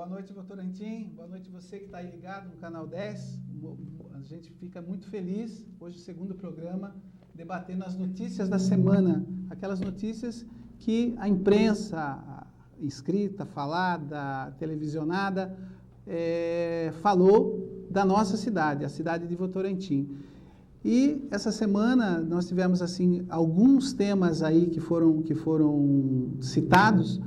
Boa noite, Votorantim. Boa noite você que está aí ligado no Canal 10. A gente fica muito feliz, hoje, segundo programa, debatendo as notícias da semana. Aquelas notícias que a imprensa escrita, falada, televisionada, falou da nossa cidade, a cidade de Votorantim. E essa semana nós tivemos assim alguns temas aí que foram citados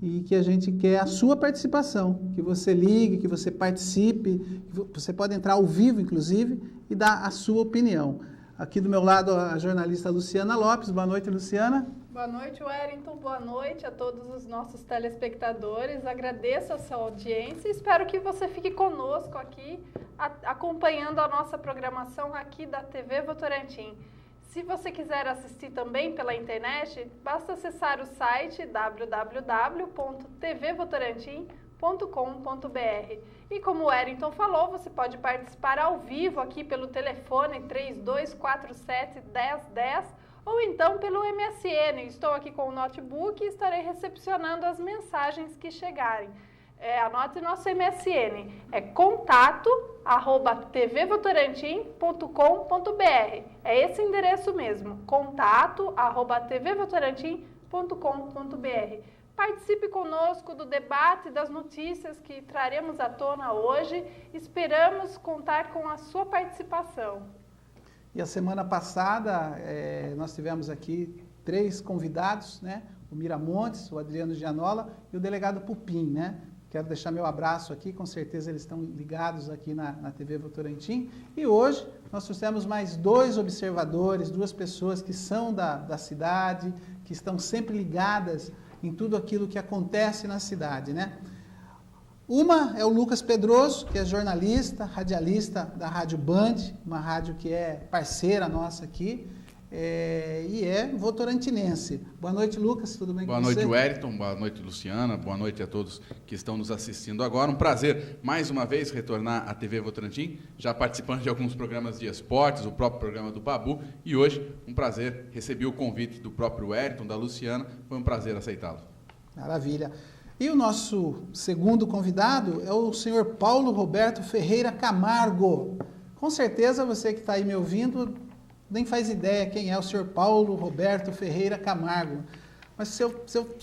e que a gente quer a sua participação, que você ligue, que você participe, que você pode entrar ao vivo, inclusive, e dar a sua opinião. Aqui do meu lado a jornalista Luciana Lopes. Boa noite, Luciana. Boa noite, Wellington. Boa noite a todos os nossos telespectadores. Agradeço a sua audiência e espero que você fique conosco aqui, acompanhando a nossa programação aqui da TV Votorantim. Se você quiser assistir também pela internet, basta acessar o site www.tvvotorantim.com.br. E como o Wellington falou, você pode participar ao vivo aqui pelo telefone 3247-1010 ou então pelo MSN. Estou aqui com o notebook e estarei recepcionando as mensagens que chegarem. Anote nosso MSN, é contato@tvvotorantim.com.br. É esse endereço mesmo, contato@tvvotorantim.com.br. Participe conosco do debate das notícias que traremos à tona hoje. Esperamos contar com a sua participação. E a semana passada nós tivemos aqui 3 convidados, né? O Miramontes, o Adriano Gianola e o delegado Pupim, né? Quero deixar meu abraço aqui, com certeza eles estão ligados aqui na TV Votorantim. E hoje nós trouxemos mais 2 observadores, 2 pessoas que são da cidade, que estão sempre ligadas em tudo aquilo que acontece na cidade, né? Uma é o Lucas Pedroso, que é jornalista, radialista da Rádio Band, uma rádio que é parceira nossa aqui, e é votorantinense. Boa noite, Lucas, tudo bem com você? Boa noite, Wellington, boa noite, Luciana, boa noite a todos que estão nos assistindo agora. Um prazer, mais uma vez, retornar à TV Votorantim, já participando de alguns programas de esportes, o próprio programa do Babu, e hoje, um prazer, recebi o convite do próprio Wellington, da Luciana, foi um prazer aceitá-lo. Maravilha. E o nosso segundo convidado é o senhor Paulo Roberto Ferreira Camargo. Com certeza você que está aí me ouvindo nem faz ideia quem é o senhor Paulo Roberto Ferreira Camargo. Mas se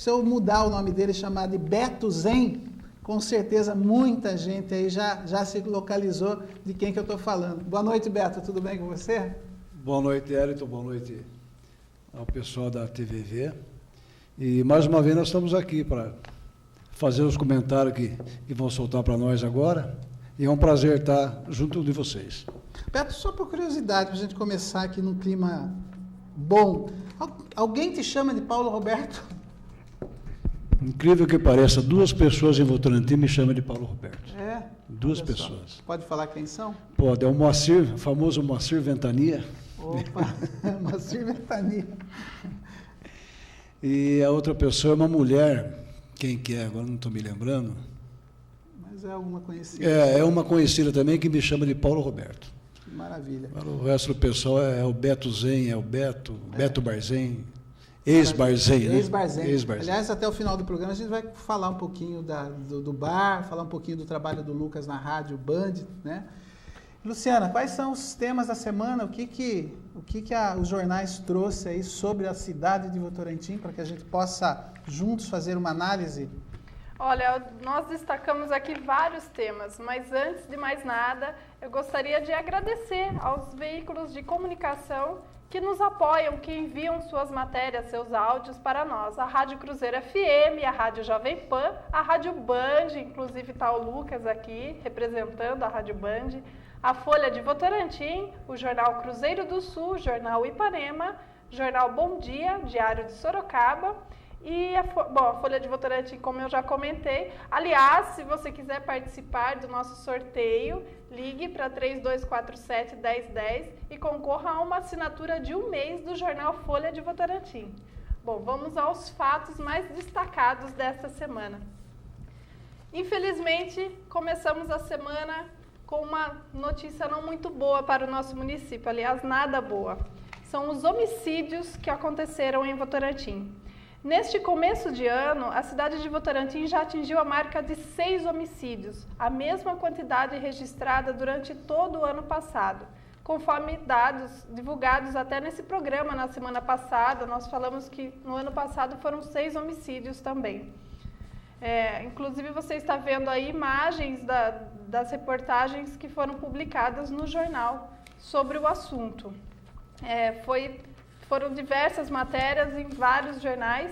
eu mudar o nome dele e chamar de Beto Zen, com certeza muita gente aí já se localizou de quem que eu estou falando. Boa noite, Beto, tudo bem com você? Boa noite, Wellington, boa noite ao pessoal da TVV. E mais uma vez nós estamos aqui para fazer os comentários que vão soltar para nós agora. E é um prazer estar junto de vocês. Beto, só por curiosidade, para a gente começar aqui num clima bom, alguém te chama de Paulo Roberto? Incrível que pareça, 2 pessoas em Votorantim me chamam de Paulo Roberto. 2 pessoas. Pode falar quem são? Pode, é o Moacir, o famoso Moacir Ventania. Opa, Moacir Ventania. E a outra pessoa é uma mulher, quem que é? Agora não estou me lembrando. Mas é alguma conhecida. É uma conhecida também que me chama de Paulo Roberto. Maravilha. O resto do pessoal é o Beto Zen, é o Beto Barzen, ex-Barzen, né? Ex-Barzen. Aliás, até o final do programa a gente vai falar um pouquinho do bar, falar um pouquinho do trabalho do Lucas na rádio Band, né? Luciana, quais são os temas da semana? O que os jornais trouxe aí sobre a cidade de Votorantim para que a gente possa juntos fazer uma análise? Olha, nós destacamos aqui vários temas, mas antes de mais nada, eu gostaria de agradecer aos veículos de comunicação que nos apoiam, que enviam suas matérias, seus áudios para nós. A Rádio Cruzeiro FM, a Rádio Jovem Pan, a Rádio Band, inclusive está o Lucas aqui representando a Rádio Band, a Folha de Votorantim, o Jornal Cruzeiro do Sul, Jornal Ipanema, Jornal Bom Dia, Diário de Sorocaba, e a Folha de Votorantim, como eu já comentei. Aliás, se você quiser participar do nosso sorteio, ligue para 3247-1010 e concorra a uma assinatura de 1 mês do jornal Folha de Votorantim. Bom, vamos aos fatos mais destacados desta semana. Infelizmente, começamos a semana com uma notícia não muito boa para o nosso município, aliás, nada boa. São os homicídios que aconteceram em Votorantim. Neste começo de ano, a cidade de Votorantim já atingiu a marca de 6 homicídios, a mesma quantidade registrada durante todo o ano passado. Conforme dados divulgados até nesse programa na semana passada, nós falamos que no ano passado foram 6 homicídios também. Inclusive você está vendo aí imagens das reportagens que foram publicadas no jornal sobre o assunto. Foram diversas matérias em vários jornais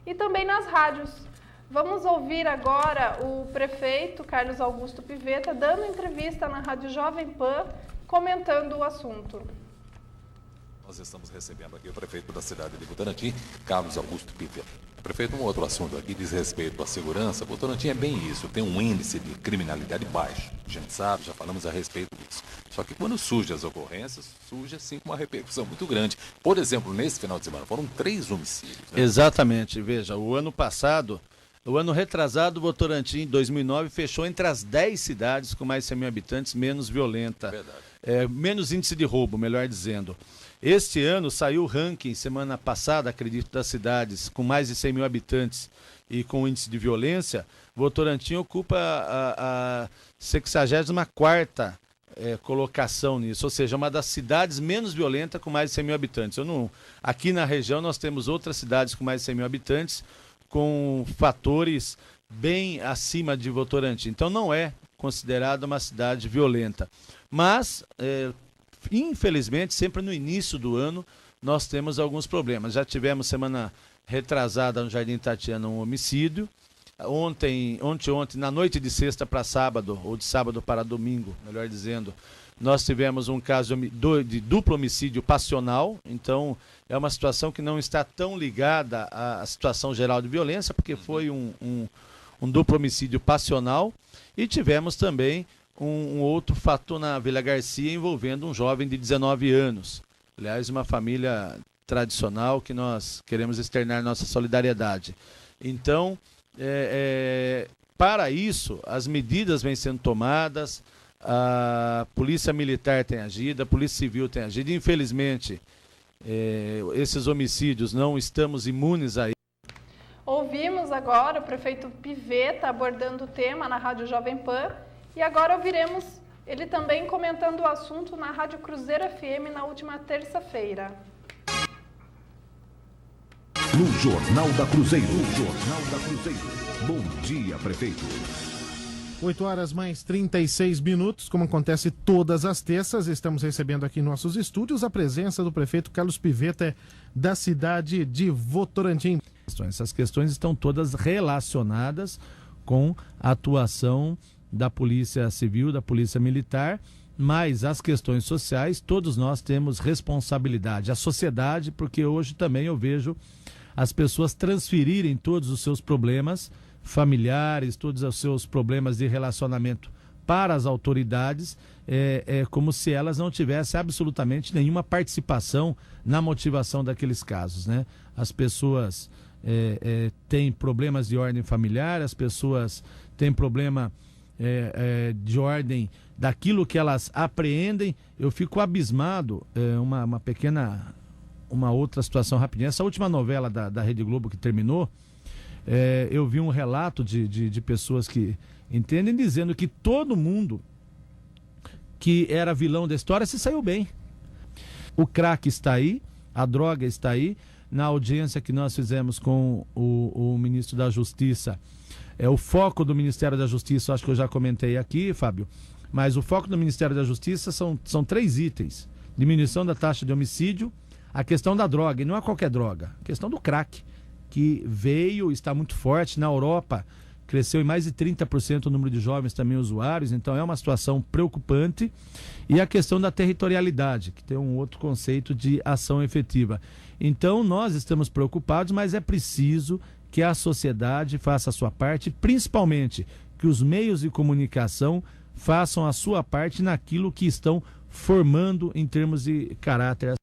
e também nas rádios. Vamos ouvir agora o prefeito Carlos Augusto Pivetta dando entrevista na Rádio Jovem Pan, comentando o assunto. Nós estamos recebendo aqui o prefeito da cidade de Votorantim, Carlos Augusto Pivetta. Prefeito, um outro assunto aqui diz respeito à segurança. Votorantim é bem isso, tem um índice de criminalidade baixo. A gente sabe, já falamos a respeito disso. Só que quando surgem as ocorrências, surge assim com uma repercussão muito grande. Por exemplo, nesse final de semana foram 3 homicídios. Né? Exatamente, veja, o ano retrasado, Votorantim, em 2009, fechou entre as 10 cidades com mais de 100 mil habitantes menos violenta. Verdade. Menos índice de roubo, melhor dizendo. Este ano saiu o ranking, semana passada, acredito, das cidades com mais de 100 mil habitantes e com índice de violência. Votorantim ocupa a 64ª colocação nisso, ou seja, uma das cidades menos violentas com mais de 100 mil habitantes. Aqui na região nós temos outras cidades com mais de 100 mil habitantes com fatores bem acima de Votorantim. Então não é considerada uma cidade violenta. Mas, infelizmente, sempre no início do ano, nós temos alguns problemas. Já tivemos semana retrasada no Jardim Tatiana um homicídio. Ontem, na noite de sexta para sábado, ou de sábado para domingo, melhor dizendo, nós tivemos um caso de duplo homicídio passional. Então, é uma situação que não está tão ligada à situação geral de violência, porque foi um duplo homicídio passional. E tivemos também um outro fato na Vila Garcia envolvendo um jovem de 19 anos. Aliás, uma família tradicional que nós queremos externar nossa solidariedade. Então, para isso, as medidas vêm sendo tomadas, a Polícia Militar tem agido, a Polícia Civil tem agido. Infelizmente, esses homicídios não estamos imunes a. Ouvimos agora o prefeito Pivetta abordando o tema na Rádio Jovem Pan e agora ouviremos ele também comentando o assunto na Rádio Cruzeiro FM na última terça-feira. No Jornal da Cruzeiro. Bom dia, prefeito. 8h mais 36 minutos, como acontece todas as terças, estamos recebendo aqui em nossos estúdios a presença do prefeito Carlos Pivetta da cidade de Votorantim. Essas questões estão todas relacionadas com a atuação da Polícia Civil, da Polícia Militar, mas as questões sociais, todos nós temos responsabilidade. A sociedade, porque hoje também eu vejo as pessoas transferirem todos os seus problemas familiares, todos os seus problemas de relacionamento para as autoridades, como se elas não tivessem absolutamente nenhuma participação na motivação daqueles casos, né? As pessoas têm problemas de ordem familiar, as pessoas têm problema de ordem daquilo que elas apreendem. Eu fico abismado, uma outra situação rapidinha. Essa última novela da Rede Globo que terminou, eu vi um relato de pessoas que entendem, dizendo que todo mundo que era vilão da história se saiu bem. O crack está aí, a droga está aí. Na audiência que nós fizemos com o ministro da Justiça, o foco do Ministério da Justiça, acho que eu já comentei aqui, Fábio, mas o foco do Ministério da Justiça são 3 itens: diminuição da taxa de homicídio, a questão da droga, e não é qualquer droga, a questão do crack, que está muito forte na Europa, cresceu em mais de 30% o número de jovens também usuários, então é uma situação preocupante. E a questão da territorialidade, que tem um outro conceito de ação efetiva. Então nós estamos preocupados, mas é preciso que a sociedade faça a sua parte, principalmente que os meios de comunicação façam a sua parte naquilo que estão formando em termos de caráter.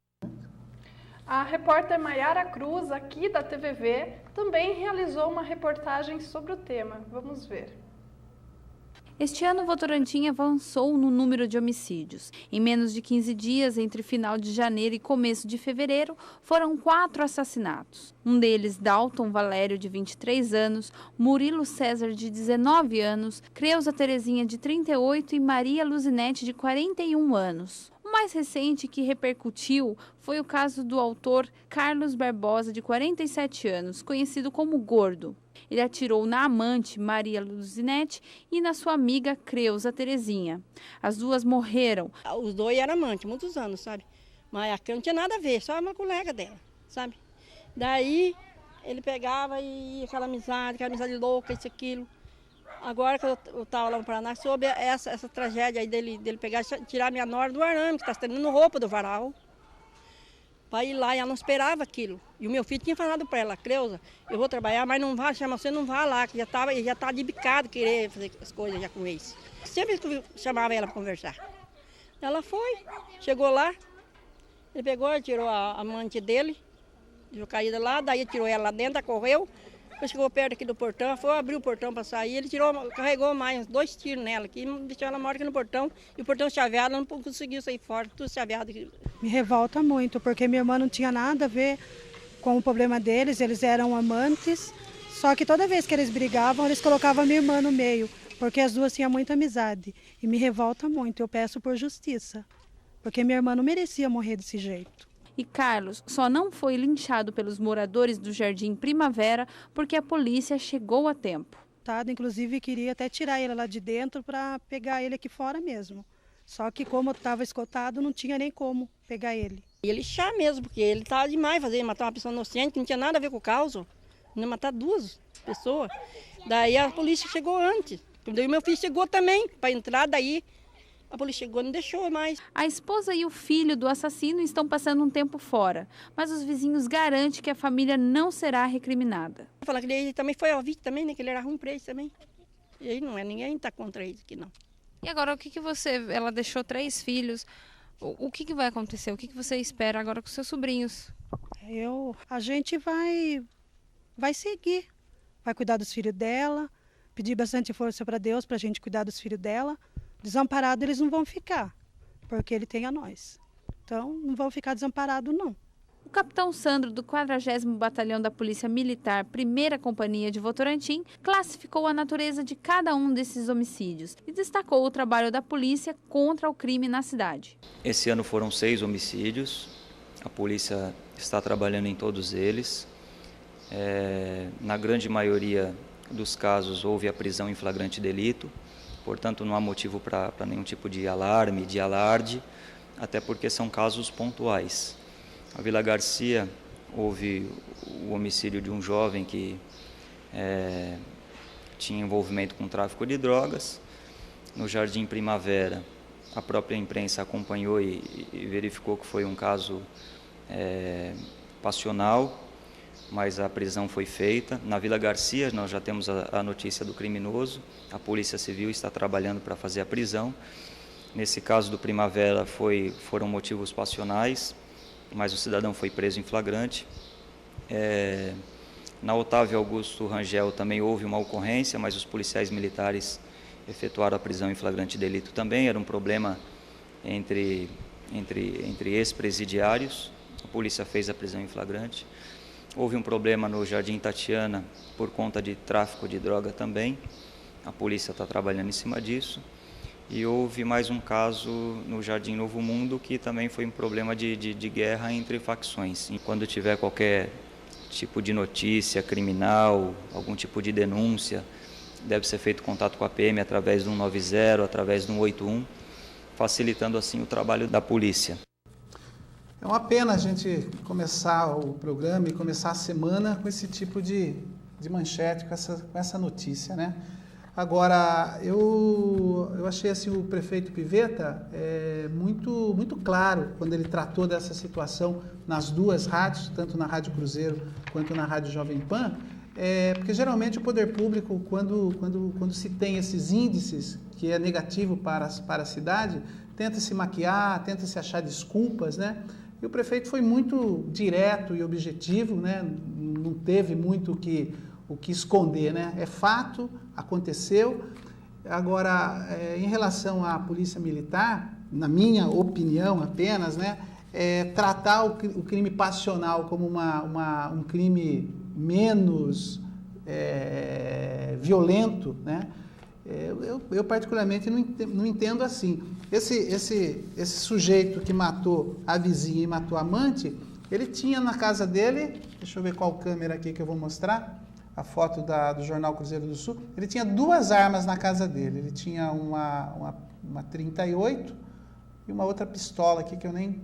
A repórter Maiara Cruz, aqui da TVV, também realizou uma reportagem sobre o tema. Vamos ver. Este ano, Votorantim avançou no número de homicídios. Em menos de 15 dias, entre final de janeiro e começo de fevereiro, foram 4 assassinatos. Um deles, Dalton Valério, de 23 anos, Murilo César, de 19 anos, Creuza Terezinha, de 38 e Maria Luzinete, de 41 anos. O mais recente que repercutiu foi o caso do autor Carlos Barbosa, de 47 anos, conhecido como Gordo. Ele atirou na amante, Maria Luzinete, e na sua amiga, Creuza Terezinha. As duas morreram. Os dois eram amantes, muitos anos, sabe? Mas aqui não tinha nada a ver, só uma colega dela, sabe? Daí, ele pegava e ia aquela amizade louca, isso, aquilo. Agora que eu estava lá no Paraná, soube essa tragédia aí dele pegar e tirar minha nora do arame, que está estendendo roupa do varal. Para ir lá, e ela não esperava aquilo. E o meu filho tinha falado para ela, Creuza, eu vou trabalhar, mas não vá, chama você, não vá lá, que ele já está de bicado, querer fazer as coisas já com eles. Sempre que eu chamava ela para conversar. Ela foi, chegou lá, ele pegou, tirou a amante dele, deixou caída lá, daí tirou ela lá dentro, correu, depois chegou perto aqui do portão, foi abrir o portão para sair, ele carregou mais 2 tiros nela, que deixou ela morta aqui no portão, e o portão chaveado, ela não conseguiu sair fora, tudo chaveado. Me revolta muito, porque minha irmã não tinha nada a ver com o problema deles, eles eram amantes, só que toda vez que eles brigavam, eles colocavam a minha irmã no meio, porque as duas tinham muita amizade, e me revolta muito, eu peço por justiça, porque minha irmã não merecia morrer desse jeito. E Carlos só não foi linchado pelos moradores do Jardim Primavera porque a polícia chegou a tempo. Inclusive, queria até tirar ele lá de dentro para pegar ele aqui fora mesmo. Só que como estava escotado, não tinha nem como pegar ele. Ele chá mesmo, porque ele estava demais matar uma pessoa inocente, que não tinha nada a ver com o caso. Não matar 2 pessoas. Daí a polícia chegou antes. Daí meu filho chegou também para entrar, daí a polícia chegou e não deixou mais. A esposa e o filho do assassino estão passando um tempo fora, mas os vizinhos garantem que a família não será recriminada. Falar que ele também foi ao vítima também, né? Que ele era ruim para eles também. E aí não é ninguém está contra eles aqui, não. E agora, ela deixou 3 filhos, o que vai acontecer? O que você espera agora com seus sobrinhos? A gente vai seguir, vai cuidar dos filhos dela, pedir bastante força para Deus para a gente cuidar dos filhos dela. Desamparados eles não vão ficar, porque ele tem a nós. Então, não vão ficar desamparados, não. O capitão Sandro, do 40º Batalhão da Polícia Militar, 1ª Companhia de Votorantim, classificou a natureza de cada um desses homicídios e destacou o trabalho da polícia contra o crime na cidade. Esse ano foram 6 homicídios, a polícia está trabalhando em todos eles. Na grande maioria dos casos houve a prisão em flagrante delito. Portanto, não há motivo para nenhum tipo de alarme, de alarde, até porque são casos pontuais. A Vila Garcia, houve o homicídio de um jovem que tinha envolvimento com tráfico de drogas. No Jardim Primavera, a própria imprensa acompanhou e verificou que foi um caso passional, mas a prisão foi feita. Na Vila Garcia, nós já temos a notícia do criminoso, a Polícia Civil está trabalhando para fazer a prisão. Nesse caso do Primavera foram motivos passionais, mas o cidadão foi preso em flagrante. Na Otávio Augusto Rangel também houve uma ocorrência, mas os policiais militares efetuaram a prisão em flagrante delito também. Era um problema entre ex-presidiários, a polícia fez a prisão em flagrante. Houve um problema no Jardim Tatiana por conta de tráfico de droga também. A polícia está trabalhando em cima disso. E houve mais um caso no Jardim Novo Mundo, que também foi um problema de guerra entre facções. E quando tiver qualquer tipo de notícia criminal, algum tipo de denúncia, deve ser feito contato com a PM através do 190, através do 181, facilitando assim o trabalho da polícia. É uma pena a gente começar o programa e começar a semana com esse tipo de manchete, com essa notícia, né? Agora, eu achei assim, o prefeito Pivetta muito claro quando ele tratou dessa situação nas 2 rádios, tanto na Rádio Cruzeiro quanto na Rádio Jovem Pan, porque geralmente o poder público, quando se tem esses índices, que é negativo para a cidade, tenta se maquiar, tenta se achar desculpas, né? E o prefeito foi muito direto e objetivo, né? Não teve muito o que esconder, né? É fato, aconteceu, Agora, em relação à polícia militar, na minha opinião apenas, né, tratar o crime passional como um crime menos violento, né, eu particularmente não entendo assim. Esse sujeito que matou a vizinha e matou a amante, ele tinha na casa dele, deixa eu ver qual câmera aqui que eu vou mostrar, a foto do Jornal Cruzeiro do Sul, ele tinha 2 armas na casa dele. Ele tinha uma 38 e uma outra pistola aqui que eu nem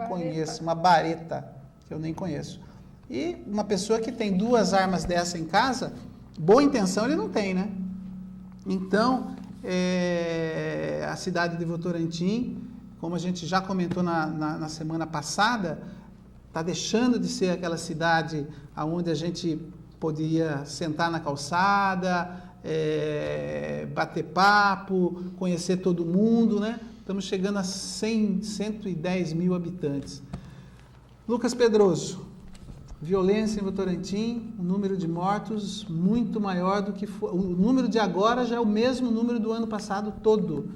conheço, uma bareta que eu nem conheço. E uma pessoa que tem 2 armas dessa em casa, boa intenção ele não tem, né? Então, a cidade de Votorantim, como a gente já comentou na semana passada, está deixando de ser aquela cidade onde a gente podia sentar na calçada, bater papo, conhecer todo mundo, né? Estamos chegando a 110 mil habitantes. Lucas Pedroso, violência em Votorantim, o número de mortos muito maior do que foi. O número de agora já é o mesmo número do ano passado todo.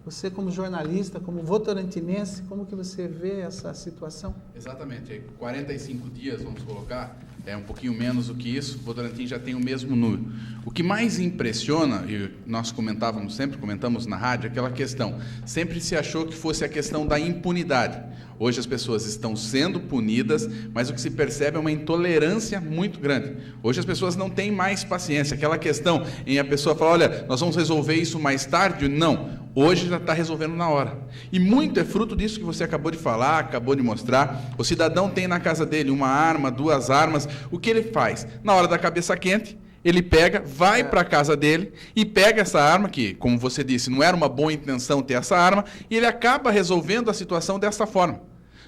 Você, como jornalista, como votorantinense, como que você vê essa situação? Exatamente. 45 dias, vamos colocar, um pouquinho menos do que isso, Votorantim já tem o mesmo número. O que mais impressiona, e nós comentamos na rádio, aquela questão, sempre se achou que fosse a questão da impunidade. Hoje as pessoas estão sendo punidas, mas o que se percebe é uma intolerância muito grande. Hoje as pessoas não têm mais paciência. Aquela questão em a pessoa fala, olha, nós vamos resolver isso mais tarde. Não, hoje já está resolvendo na hora. E muito é fruto disso que você acabou de falar, acabou de mostrar. O cidadão tem na casa dele 1 arma, 2 armas. O que ele faz? Na hora da cabeça quente, ele pega, vai para a casa dele e pega essa arma, que, como você disse, não era uma boa intenção ter essa arma, e ele acaba resolvendo a situação dessa forma.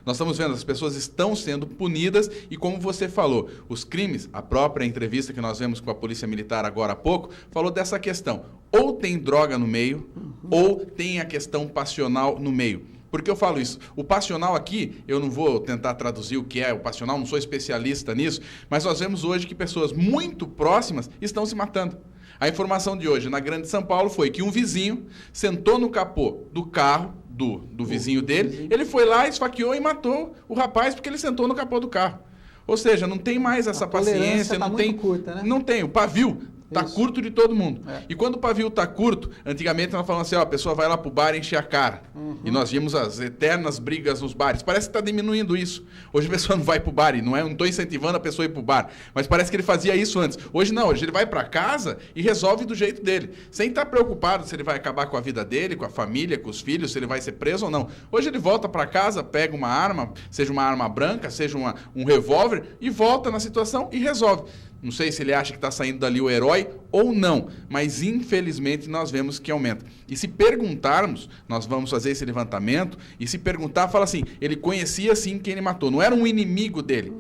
Nós estamos vendo, as pessoas estão sendo punidas e, como você falou, os crimes, a própria entrevista que nós vemos com a Polícia Militar agora há pouco, falou dessa questão. Ou tem droga no meio, ou tem a questão passional no meio. Por que eu falo isso? O passional aqui, eu não vou tentar traduzir o que é o passional, não sou especialista nisso, mas nós vemos hoje que pessoas muito próximas estão se matando. A informação de hoje na Grande São Paulo foi que um vizinho sentou no capô do carro do vizinho dele, ele foi lá, esfaqueou e matou o rapaz porque ele sentou no capô do carro. Ou seja, não tem mais essa paciência, não tem, curta, né? Não tem, o pavio está curto de todo mundo. E quando o pavio está curto, antigamente nós falamos assim, a pessoa vai lá para o bar e enche a cara. E nós vimos as eternas brigas nos bares. Parece que está diminuindo isso. Hoje a pessoa não vai para o bar, e não estou incentivando a pessoa a ir para o bar, mas parece que ele fazia isso antes. Hoje não, hoje ele vai para casa e resolve do jeito dele, sem estar preocupado se ele vai acabar com a vida dele, com a família, com os filhos, se ele vai ser preso ou não. Hoje ele volta para casa, pega uma arma, seja uma arma branca, seja um revólver, e volta na situação e resolve. Não sei se ele acha que está saindo dali o herói ou não, mas infelizmente nós vemos que aumenta. E se perguntarmos, nós vamos fazer esse levantamento, e se perguntar, fala assim, ele conhecia sim quem ele matou, não era um inimigo dele.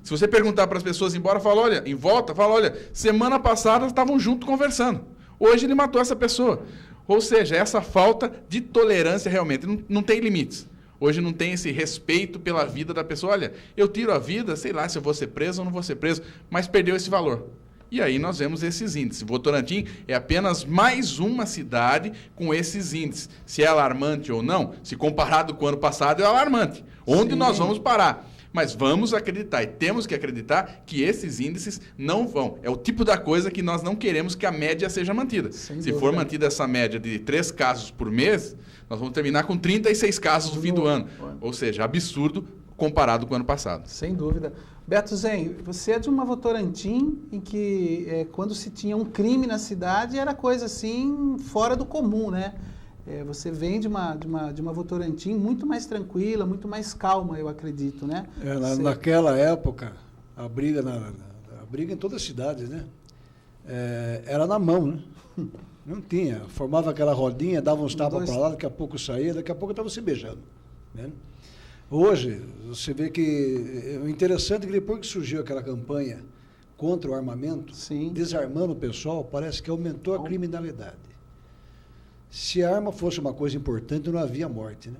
Se você perguntar para as pessoas embora, fala, olha, em volta, fala, olha, semana passada estavam juntos conversando, hoje ele matou essa pessoa. Ou seja, essa falta de tolerância realmente não tem limites. Hoje não tem esse respeito pela vida da pessoa. Olha, eu tiro a vida, sei lá se eu vou ser preso ou não vou ser preso, mas perdeu esse valor. E aí nós vemos esses índices. Votorantim é apenas mais uma cidade com esses índices. Se é alarmante ou não, se comparado com o ano passado, é alarmante. Onde nós vamos parar? Mas vamos acreditar, e temos que acreditar que esses índices não vão. É o tipo da coisa que nós não queremos que a média seja mantida. Se for mantida essa média de 3 casos por mês, nós vamos terminar com 36 casos no fim do ano. Ou seja, absurdo comparado com o ano passado. Sem dúvida. Beto Zen, você é de uma Votorantim em que quando se tinha um crime na cidade era coisa assim fora do comum, né? Você vem de uma Votorantim muito mais tranquila, muito mais calma, eu acredito, né? Naquela época, a briga em todas as cidades, né? Era na mão, né? Não tinha. Formava aquela rodinha, dava uns tapas para lá, daqui a pouco saía, daqui a pouco estava se beijando. Né? Hoje, você vê que o interessante é que depois que surgiu aquela campanha contra o armamento, desarmando o pessoal, parece que aumentou a criminalidade. Se a arma fosse uma coisa importante, não havia morte, né?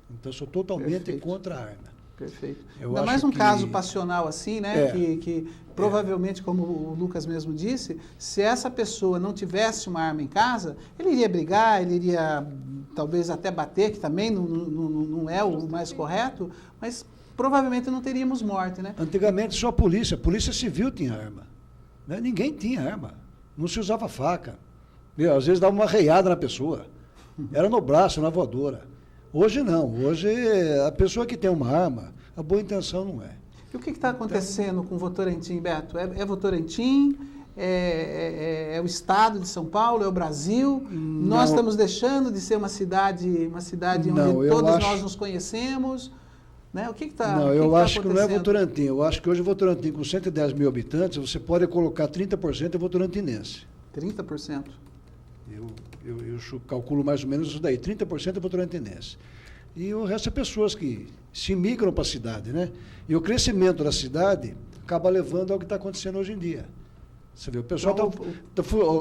Então, eu sou totalmente contra a arma. Perfeito. Eu Ainda acho mais um que- caso passional assim, né? É. Que provavelmente, como o Lucas mesmo disse, se essa pessoa não tivesse uma arma em casa, ele iria brigar, ele iria talvez até bater, que também não é o mais correto, mas provavelmente não teríamos morte, né? Antigamente só a polícia civil tinha arma. Né? Ninguém tinha arma. Não se usava faca. Às vezes dava uma arreiada na pessoa. Era no braço, na voadora. Hoje não. Hoje a pessoa que tem uma arma, a boa intenção não é. E o que está acontecendo com Votorantim, Beto? É Votorantim? É o estado de São Paulo? É o Brasil? Nós estamos deixando de ser uma cidade Não, onde eu todos acho- nós nos conhecemos? Né? O que está Não, eu acho que não é acontecendo? Votorantim. Eu acho que hoje Votorantim, com 110 mil habitantes, você pode colocar 30% é votorantinense. 30%? Eu calculo mais ou menos isso daí. 30% é votorantinense. E o resto é pessoas que se migram para a cidade, né? E o crescimento da cidade acaba levando ao que está acontecendo hoje em dia. Você vê, o pessoal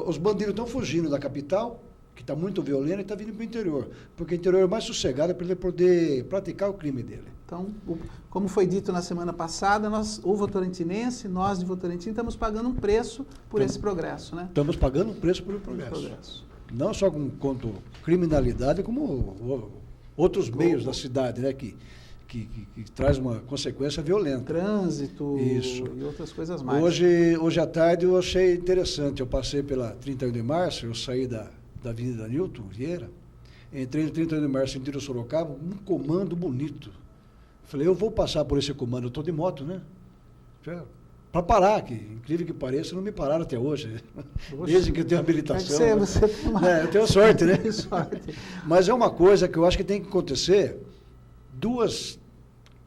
os bandidos estão fugindo da capital, que está muito violenta, e está vindo para o interior. Porque o interior é mais sossegado para ele poder praticar o crime dele. Então, como foi dito na semana passada, o votorantinense, nós de Votorantim, estamos pagando um preço por esse progresso, né? Estamos pagando um preço por progresso. Não só quanto criminalidade, como outros meios da cidade, né? Que traz uma consequência violenta. Trânsito Isso. E outras coisas mais. Hoje à tarde eu achei interessante. Eu passei pela 31 de março, eu saí da Avenida Newton Vieira, entrei no 31 de março, sentido Sorocaba, um comando bonito. Falei, eu vou passar por esse comando, eu estou de moto, né? Para parar, que incrível que pareça, não me pararam até hoje. Desde que eu tenho habilitação. Você tem uma... eu tenho sorte, né? Tem sorte. Mas é uma coisa que eu acho que tem que acontecer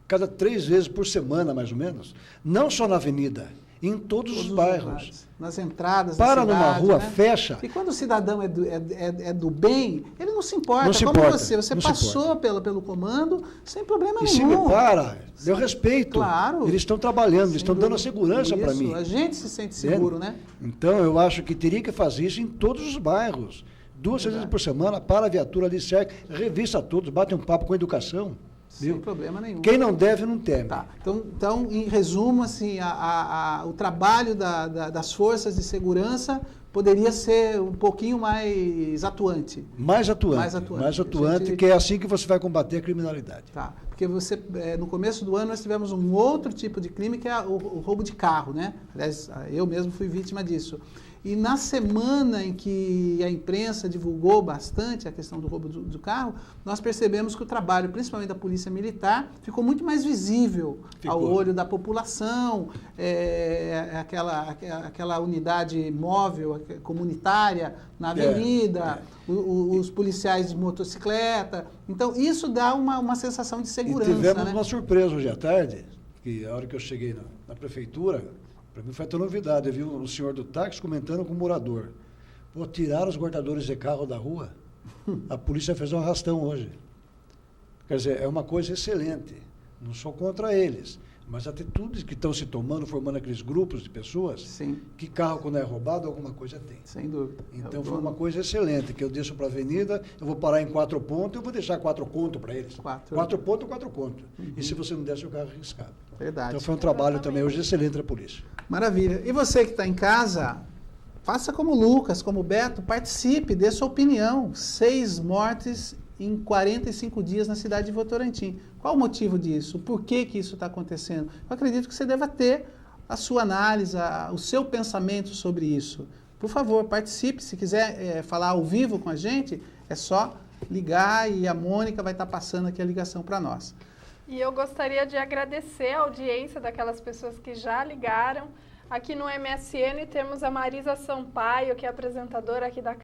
cada 3 vezes por semana, mais ou menos. Não só na avenida, em todos os bairros. Nas entradas Para da cidade, numa rua, né? fecha. E quando o cidadão é do bem, ele não se importa. Não se Como importa, você não se passou pelo comando sem problema E nenhum. se me para, deu respeito. Claro. Eles estão trabalhando, eles estão dando a segurança para mim. A gente se sente seguro, né? Então, eu acho que teria que fazer isso em todos os bairros. 2 vezes por semana, para a viatura ali, cerca, revista todos, bate um papo com educação. Sem problema nenhum. Quem não deve, não teme. Tá. Então, em resumo, assim, o trabalho das forças de segurança poderia ser um pouquinho mais atuante. Mais atuante, que é assim que você vai combater a criminalidade. Tá. Porque no começo do ano nós tivemos um outro tipo de crime, que é o roubo de carro, né? Aliás, eu mesmo fui vítima disso. E na semana em que a imprensa divulgou bastante a questão do roubo do carro, nós percebemos que o trabalho, principalmente da Polícia Militar, ficou muito mais visível ao olho da população, aquela unidade móvel, comunitária, na avenida, os policiais de motocicleta. Então, isso dá uma sensação de segurança. E tivemos né? uma surpresa hoje à tarde, que a hora que eu cheguei na prefeitura, para mim foi até novidade. Eu vi o senhor do táxi comentando com o morador. Pô, tiraram os guardadores de carro da rua. A polícia fez um arrastão hoje. Quer dizer, é uma coisa excelente. Não sou contra eles. Mas atitudes que estão se tomando, formando aqueles grupos de pessoas, Sim. que carro, quando é roubado, alguma coisa tem. Sem dúvida. Então foi uma coisa excelente, que eu desço para a avenida, eu vou parar em 4 pontos, eu vou deixar 4 contos para eles. 4 pontos, 4 contos. E se você não desce, o carro é arriscado. Verdade. Então foi um trabalho também hoje excelente da polícia. Maravilha. E você que está em casa, faça como o Lucas, como o Beto, participe, dê sua opinião. 6 mortes em 45 dias na cidade de Votorantim. Qual o motivo disso? Por que isso está acontecendo? Eu acredito que você deva ter a sua análise, o seu pensamento sobre isso. Por favor, participe. Se quiser falar ao vivo com a gente, é só ligar e a Mônica vai estar passando aqui a ligação para nós. E eu gostaria de agradecer a audiência daquelas pessoas que já ligaram. Aqui no MSN temos a Marisa Sampaio, que é apresentadora aqui da